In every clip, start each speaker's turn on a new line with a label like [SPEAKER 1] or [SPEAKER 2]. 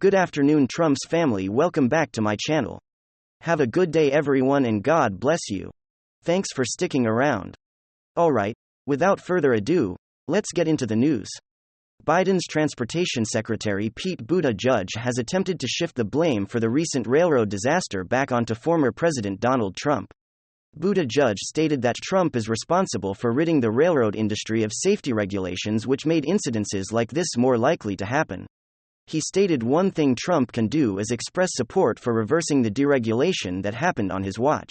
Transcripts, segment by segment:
[SPEAKER 1] Good afternoon, Trump's family. Welcome back to my channel. Have a good day, everyone, and God bless you. Thanks for sticking around. Alright, without further ado, let's get into the news. Biden's Transportation Secretary Pete Buttigieg has attempted to shift the blame for the recent railroad disaster back onto former President Donald Trump. Buttigieg stated that Trump is responsible for ridding the railroad industry of safety regulations which made incidences like this more likely to happen. He stated one thing Trump can do is express support for reversing the deregulation that happened on his watch.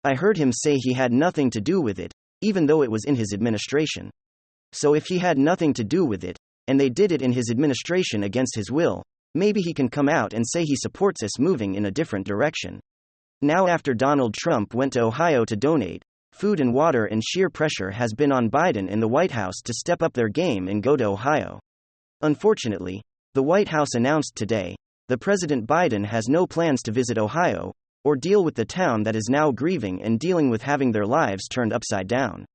[SPEAKER 1] I heard him say he had nothing to do with it, even though it was in his administration. So if he had nothing to do with it, and they did it in his administration against his will, maybe he can come out and say he supports us moving in a different direction. Now, after Donald Trump went to Ohio to donate food and water, and sheer pressure has been on Biden and the White House to step up their game and go to Ohio. Unfortunately, the White House announced today that President Biden has no plans to visit Ohio or deal with the town that is now grieving and dealing with having their lives turned upside down.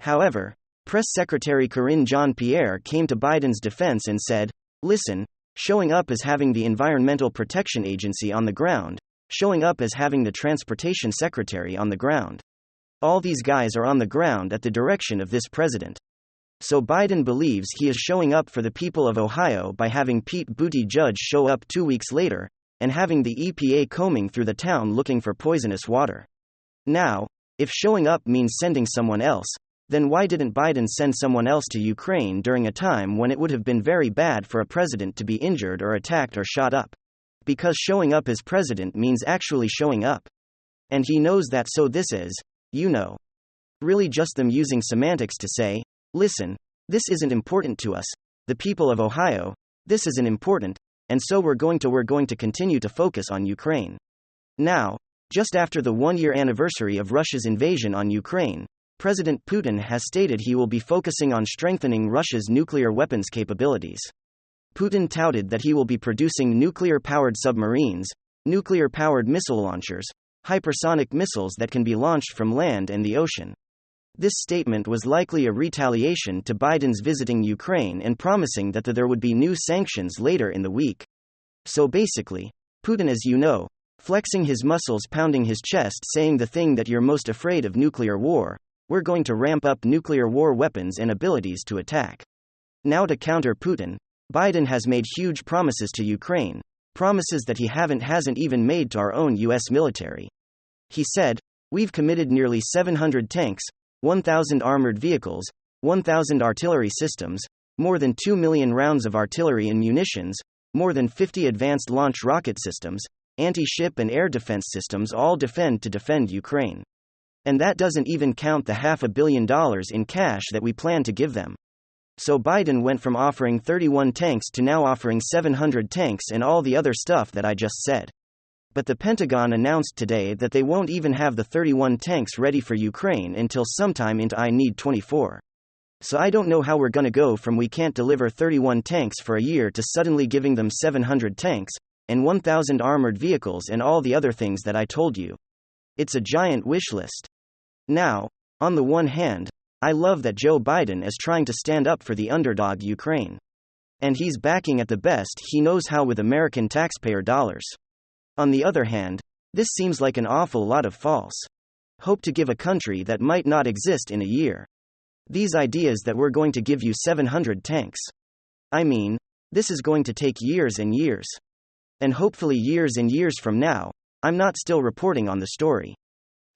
[SPEAKER 1] However, Press Secretary Karine Jean-Pierre came to Biden's defense and said, "Listen, showing up as having the Environmental Protection Agency on the ground, showing up as having the Transportation Secretary on the ground. All these guys are on the ground at the direction of this president." So Biden believes he is showing up for the people of Ohio by having Pete Buttigieg show up 2 weeks later, and having the EPA combing through the town looking for poisonous water. Now, if showing up means sending someone else, then why didn't Biden send someone else to Ukraine during a time when it would have been very bad for a president to be injured or attacked or shot up? Because showing up as president means actually showing up. And he knows that, so this is, really just them using semantics to say, "Listen, this isn't important to us, the people of Ohio, this isn't important, and so we're going to continue to focus on Ukraine." Now, just after the 1-year anniversary of Russia's invasion on Ukraine, President Putin has stated he will be focusing on strengthening Russia's nuclear weapons capabilities. Putin touted that he will be producing nuclear-powered submarines, nuclear-powered missile launchers, hypersonic missiles that can be launched from land and the ocean. This statement was likely a retaliation to Biden's visiting Ukraine and promising that there would be new sanctions later in the week. So basically, Putin, as you know, flexing his muscles, pounding his chest, saying the thing that you're most afraid of: nuclear war. We're going to ramp up nuclear war weapons and abilities to attack. Now, to counter Putin, Biden has made huge promises to Ukraine, promises that he hasn't even made to our own U.S. military. He said, "We've committed nearly 700 tanks, 1,000 armored vehicles, 1,000 artillery systems, more than 2 million rounds of artillery and munitions, more than 50 advanced launch rocket systems, anti-ship and air defense systems, all to defend Ukraine. And that doesn't even count the $500 million in cash that we plan to give them." So Biden went from offering 31 tanks to now offering 700 tanks and all the other stuff that I just said. But the Pentagon announced today that they won't even have the 31 tanks ready for Ukraine until sometime into I need 24. So I don't know how we're gonna go from we can't deliver 31 tanks for a year to suddenly giving them 700 tanks, and 1,000 armored vehicles and all the other things that I told you. It's a giant wish list. Now, on the one hand, I love that Joe Biden is trying to stand up for the underdog Ukraine. And he's backing at the best he knows how with American taxpayer dollars. On the other hand, this seems like an awful lot of false hope to give a country that might not exist in a year. These ideas that we're going to give you 700 tanks. I mean, this is going to take years and years. And hopefully years and years from now, I'm not still reporting on the story.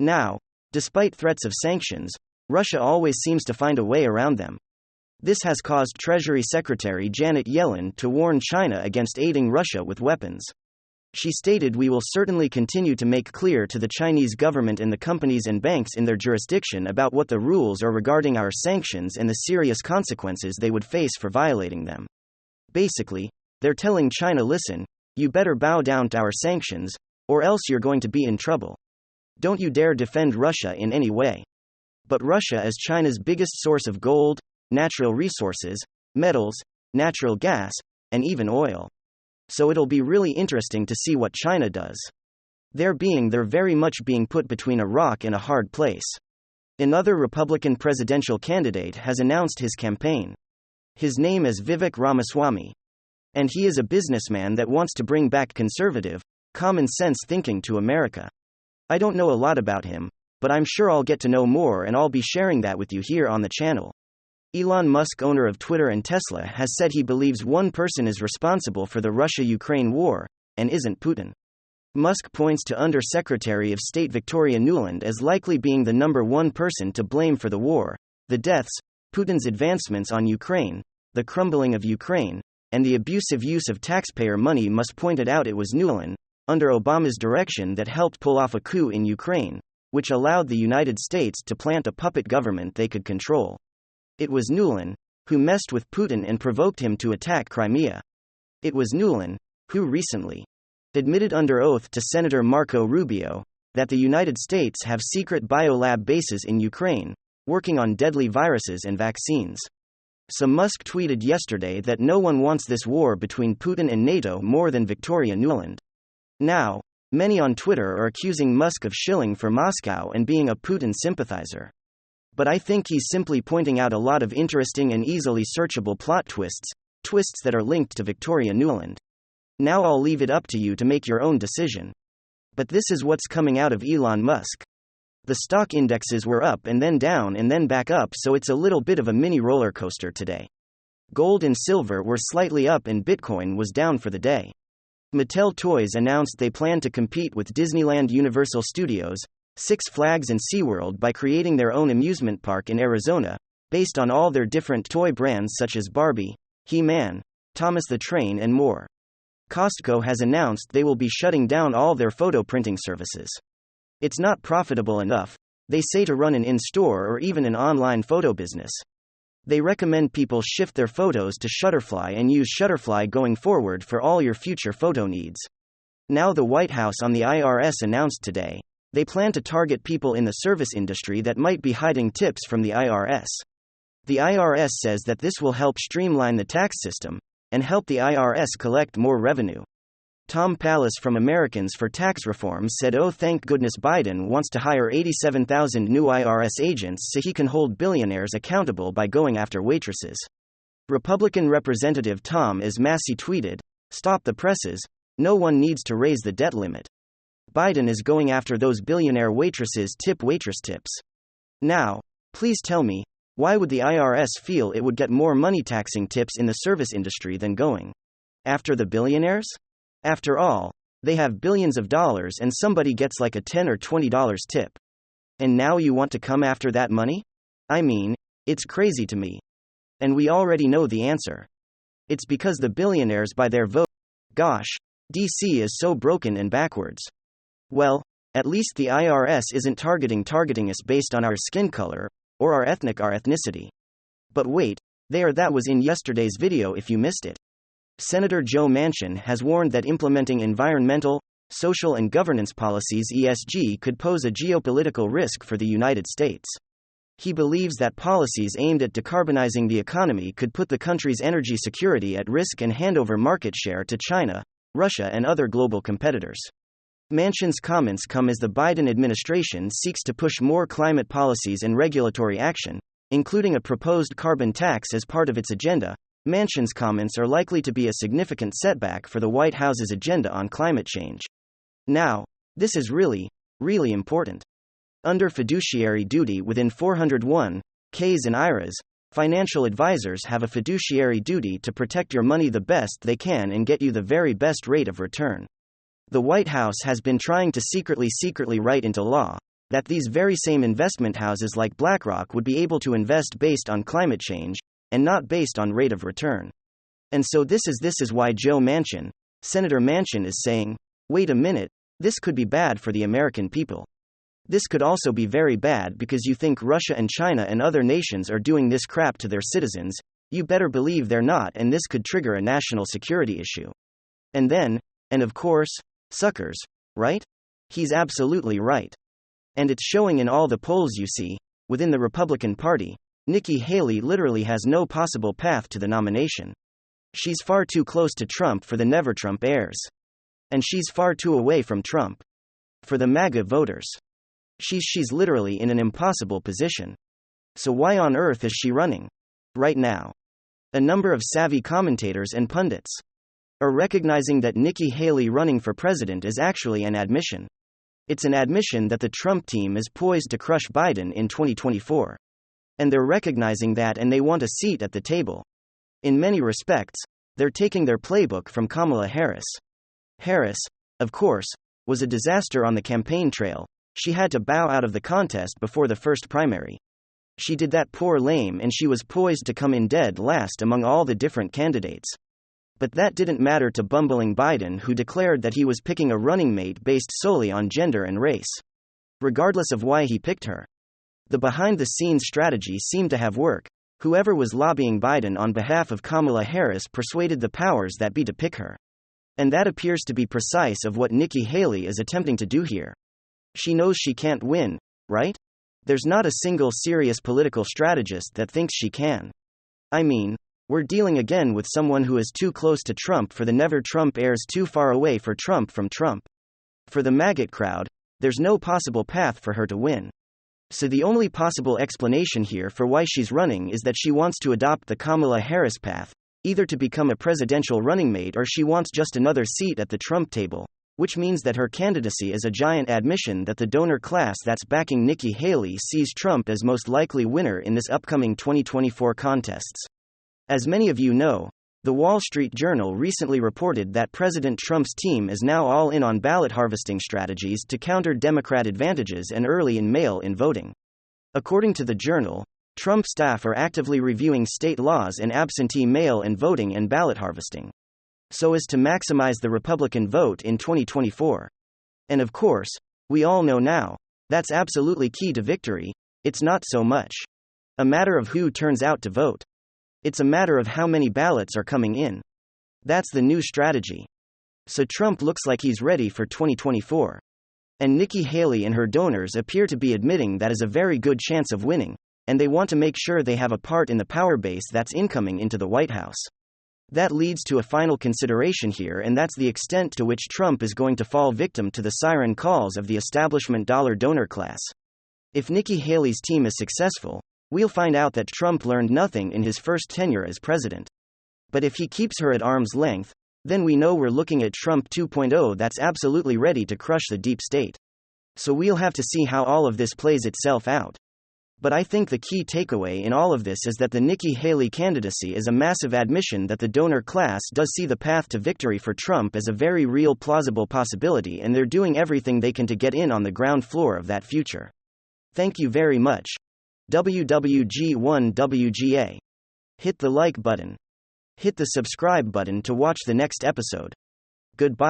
[SPEAKER 1] Now, despite threats of sanctions, Russia always seems to find a way around them. This has caused Treasury Secretary Janet Yellen to warn China against aiding Russia with weapons. She stated, "We will certainly continue to make clear to the Chinese government and the companies and banks in their jurisdiction about what the rules are regarding our sanctions and the serious consequences they would face for violating them." Basically, they're telling China, "Listen, you better bow down to our sanctions, or else you're going to be in trouble. Don't you dare defend Russia in any way." But Russia is China's biggest source of gold, natural resources, metals, natural gas, and even oil. So it'll be really interesting to see what China does. They're very much being put between a rock and a hard place. Another Republican presidential candidate has announced his campaign. His name is Vivek Ramaswamy. And he is a businessman that wants to bring back conservative, common sense thinking to America. I don't know a lot about him, but I'm sure I'll get to know more, and I'll be sharing that with you here on the channel. Elon Musk, owner of Twitter and Tesla, has said he believes one person is responsible for the Russia-Ukraine war, and isn't Putin. Musk points to Under-Secretary of State Victoria Nuland as likely being the number one person to blame for the war, the deaths, Putin's advancements on Ukraine, the crumbling of Ukraine, and the abusive use of taxpayer money. Musk pointed out it was Nuland, under Obama's direction, that helped pull off a coup in Ukraine, which allowed the United States to plant a puppet government they could control. It was Nuland who messed with Putin and provoked him to attack Crimea. It was Nuland who recently admitted under oath to Senator Marco Rubio that the United States have secret biolab bases in Ukraine, working on deadly viruses and vaccines. So Musk tweeted yesterday that no one wants this war between Putin and NATO more than Victoria Nuland. Now, many on Twitter are accusing Musk of shilling for Moscow and being a Putin sympathizer. But I think he's simply pointing out a lot of interesting and easily searchable plot twists that are linked to Victoria Nuland. Now I'll leave it up to you to make your own decision. But this is what's coming out of Elon Musk. The stock indexes were up and then down and then back up, so it's a little bit of a mini roller coaster today. Gold and silver were slightly up and Bitcoin was down for the day. Mattel Toys announced they plan to compete with Disneyland, Universal Studios, Six Flags and SeaWorld by creating their own amusement park in Arizona, based on all their different toy brands such as Barbie, He-Man, Thomas the Train and more. Costco has announced they will be shutting down all their photo printing services. It's not profitable enough, they say, to run an in-store or even an online photo business. They recommend people shift their photos to Shutterfly and use Shutterfly going forward for all your future photo needs. Now the White House on the IRS announced today they plan to target people in the service industry that might be hiding tips from the IRS. The IRS says that this will help streamline the tax system and help the IRS collect more revenue. Tom Pallas from Americans for Tax Reform said, "Oh, thank goodness Biden wants to hire 87,000 new IRS agents so he can hold billionaires accountable by going after waitresses." Republican Representative Tom Massey tweeted, "Stop the presses, no one needs to raise the debt limit. Biden is going after those billionaire waitresses tip waitress tips. Now, please tell me, why would the IRS feel it would get more money taxing tips in the service industry than going after the billionaires? After all, they have billions of dollars and somebody gets like a $10 or $20 tip. And now you want to come after that money? I mean, it's crazy to me. And we already know the answer. It's because the billionaires buy their vote. Gosh, DC is so broken and backwards. Well, at least the IRS isn't targeting us based on our skin color, or our ethnicity. But wait, that was in yesterday's video if you missed it. Senator Joe Manchin has warned that implementing environmental, social and governance policies (ESG) could pose a geopolitical risk for the United States. He believes that policies aimed at decarbonizing the economy could put the country's energy security at risk and hand over market share to China, Russia and other global competitors. Manchin's comments come as the Biden administration seeks to push more climate policies and regulatory action, including a proposed carbon tax as part of its agenda. Manchin's comments are likely to be a significant setback for the White House's agenda on climate change. Now, this is really important. Under fiduciary duty within 401(k)s and IRAs, financial advisors have a fiduciary duty to protect your money the best they can and get you the very best rate of return. The White House has been trying to secretly write into law that these very same investment houses like BlackRock would be able to invest based on climate change, and not based on rate of return. And so this is why Senator Manchin is saying, wait a minute, this could be bad for the American people. This could also be very bad because you think Russia and China and other nations are doing this crap to their citizens. You better believe they're not, and this could trigger a national security issue. And of course, suckers, right? He's absolutely right. And it's showing in all the polls you see. Within the Republican Party, Nikki Haley literally has no possible path to the nomination. She's far too close to Trump for the Never Trump heirs. And she's far too away from Trump for the MAGA voters. She's literally in an impossible position. So why on earth is she running right now? A number of savvy commentators and pundits Or recognizing that Nikki Haley running for president is actually an admission. It's an admission that the Trump team is poised to crush Biden in 2024. And they're recognizing that, and they want a seat at the table. In many respects, they're taking their playbook from Kamala Harris. Harris, of course, was a disaster on the campaign trail. She had to bow out of the contest before the first primary. She did that poor lame, and she was poised to come in dead last among all the different candidates. But that didn't matter to bumbling Biden, who declared that he was picking a running mate based solely on gender and race. Regardless of why he picked her. The behind-the-scenes strategy seemed to have worked. Whoever was lobbying Biden on behalf of Kamala Harris persuaded the powers that be to pick her. And that appears to be precise of what Nikki Haley is attempting to do here. She knows she can't win, right? There's not a single serious political strategist that thinks she can. I mean, we're dealing again with someone who is too close to Trump for the never Trump heirs, too far away for Trump from Trump. For the maggot crowd, there's no possible path for her to win. So the only possible explanation here for why she's running is that she wants to adopt the Kamala Harris path, either to become a presidential running mate or she wants just another seat at the Trump table, which means that her candidacy is a giant admission that the donor class that's backing Nikki Haley sees Trump as most likely winner in this upcoming 2024 contests. As many of you know, the Wall Street Journal recently reported that President Trump's team is now all in on ballot harvesting strategies to counter Democrat advantages and early in mail-in voting. According to the Journal, Trump staff are actively reviewing state laws in absentee mail-in voting and ballot harvesting, so as to maximize the Republican vote in 2024. And of course, we all know now, that's absolutely key to victory. It's not so much a matter of who turns out to vote. It's a matter of how many ballots are coming in. That's the new strategy. So Trump looks like he's ready for 2024. And Nikki Haley and her donors appear to be admitting that is a very good chance of winning, and they want to make sure they have a part in the power base that's incoming into the White House. That leads to a final consideration here, and that's the extent to which Trump is going to fall victim to the siren calls of the establishment dollar donor class. If Nikki Haley's team is successful, we'll find out that Trump learned nothing in his first tenure as president. But if he keeps her at arm's length, then we know we're looking at Trump 2.0 that's absolutely ready to crush the deep state. So we'll have to see how all of this plays itself out. But I think the key takeaway in all of this is that the Nikki Haley candidacy is a massive admission that the donor class does see the path to victory for Trump as a very real, plausible possibility, and they're doing everything they can to get in on the ground floor of that future. Thank you very much. WWG1WGA. Hit the like button. Hit the subscribe button to watch the next episode. Goodbye.